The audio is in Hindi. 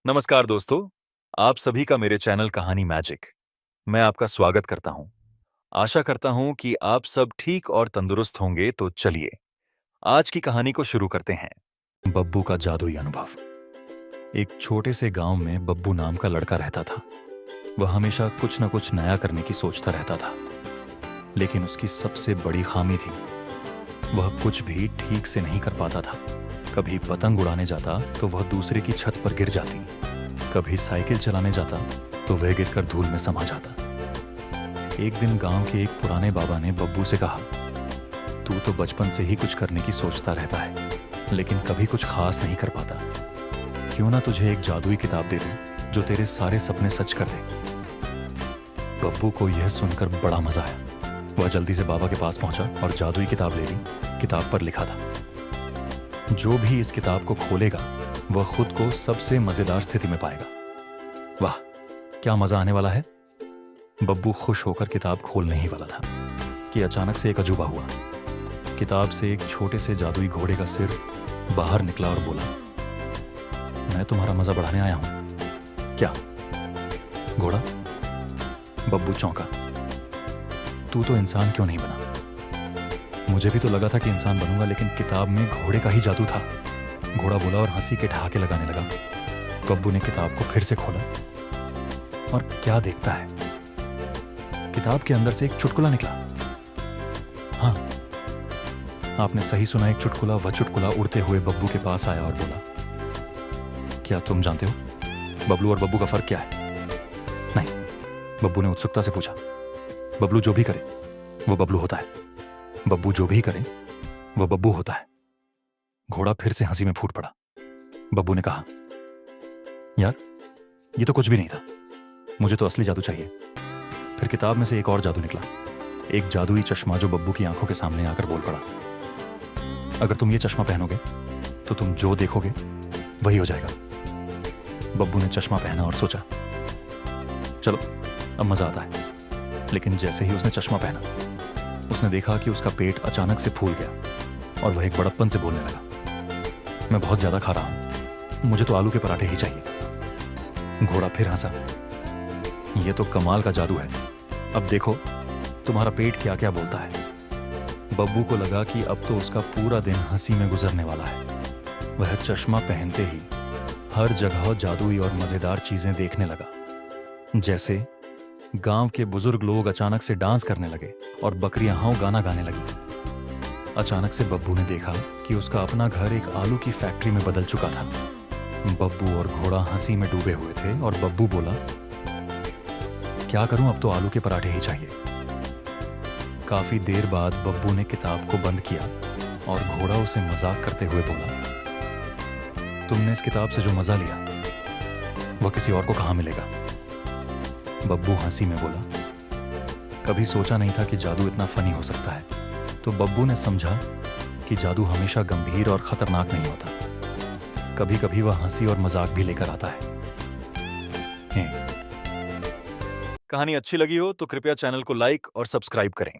नमस्कार दोस्तों, आप सभी का मेरे चैनल कहानी मैजिक मैं आपका स्वागत करता हूं। आशा करता हूं कि आप सब ठीक और तंदुरुस्त होंगे। तो चलिए आज की कहानी को शुरू करते हैं। बब्बू का जादुई अनुभव। एक छोटे से गांव में बब्बू नाम का लड़का रहता था। वह हमेशा कुछ न कुछ नया करने की सोचता रहता था, लेकिन उसकी सबसे बड़ी खामी थी, वह कुछ भी ठीक से नहीं कर पाता था। कभी पतंग उड़ाने जाता तो वह दूसरे की छत पर गिर जाती, कभी साइकिल चलाने जाता तो वह गिरकर धूल में समा जाता। एक दिन गांव के एक पुराने बाबा ने बब्बू से कहा, तू तो बचपन से ही कुछ करने की सोचता रहता है, लेकिन कभी कुछ खास नहीं कर पाता। क्यों ना तुझे एक जादुई किताब दे दूं जो तेरे सारे सपने सच कर दे। बब्बू को यह सुनकर बड़ा मजा आया। वह जल्दी से बाबा के पास पहुंचा और जादुई किताब ले ली। किताब पर लिखा था, जो भी इस किताब को खोलेगा वह खुद को सबसे मजेदार स्थिति में पाएगा। वाह, क्या मजा आने वाला है। बब्बू खुश होकर किताब खोलने ही वाला था कि अचानक से एक अजूबा हुआ। किताब से एक छोटे से जादुई घोड़े का सिर बाहर निकला और बोला, मैं तुम्हारा मजा बढ़ाने आया हूं। क्या घोड़ा? बब्बू चौंका। तू तो इंसान क्यों नहीं बना? मुझे भी तो लगा था कि इंसान बनूंगा, लेकिन किताब में घोड़े का ही जादू था। घोड़ा बोला और हंसी के ठहाके लगाने लगा। बब्बू ने किताब को फिर से खोला और क्या देखता है, किताब के अंदर से एक चुटकुला निकला। हाँ, आपने सही सुना, एक चुटकुला। वह चुटकुला उड़ते हुए बब्बू के पास आया और बोला, क्या तुम जानते हो बबलू और बब्बू का फर्क क्या है? नहीं, बब्बू ने उत्सुकता से पूछा। बबलू जो भी करे वो बबलू होता है, बब्बू जो भी करे वह बब्बू होता है। घोड़ा फिर से हंसी में फूट पड़ा। बब्बू ने कहा, यार ये तो कुछ भी नहीं था, मुझे तो असली जादू चाहिए। फिर किताब में से एक और जादू निकला, एक जादुई चश्मा जो बब्बू की आंखों के सामने आकर बोल पड़ा, अगर तुम ये चश्मा पहनोगे तो तुम जो देखोगे वही हो जाएगा। बब्बू ने चश्मा पहना और सोचा, चलो अब मजा आता है। लेकिन जैसे ही उसने चश्मा पहना, उसने देखा कि उसका पेट अचानक से फूल गया और वह एक बड़प्पन से बोलने लगा, मैं बहुत ज्यादा खा रहा हूं, मुझे तो आलू के पराठे ही चाहिए। घोड़ा फिर हंसा, यह तो कमाल का जादू है, अब देखो तुम्हारा पेट क्या क्या बोलता है। बब्बू को लगा कि अब तो उसका पूरा दिन हंसी में गुजरने वाला है। वह चश्मा पहनते ही हर जगह जादुई और मजेदार चीजें देखने लगा, जैसे गांव के बुजुर्ग लोग अचानक से डांस करने लगे और बकरियां हाउ गाना गाने लगी। अचानक से बब्बू ने देखा कि उसका अपना घर एक आलू की फैक्ट्री में बदल चुका था। बब्बू और घोड़ा हंसी में डूबे हुए थे और बब्बू बोला, क्या करूं, अब तो आलू के पराठे ही चाहिए। काफी देर बाद बब्बू ने किताब को बंद किया और घोड़ा उसे मजाक करते हुए बोला, तुमने इस किताब से जो मजा लिया वह किसी और को कहां मिलेगा। बब्बू हंसी में बोला, कभी सोचा नहीं था कि जादू इतना फनी हो सकता है। तो बब्बू ने समझा कि जादू हमेशा गंभीर और खतरनाक नहीं होता, कभी कभी वह हंसी और मजाक भी लेकर आता है। कहानी अच्छी लगी हो तो कृपया चैनल को लाइक और सब्सक्राइब करें।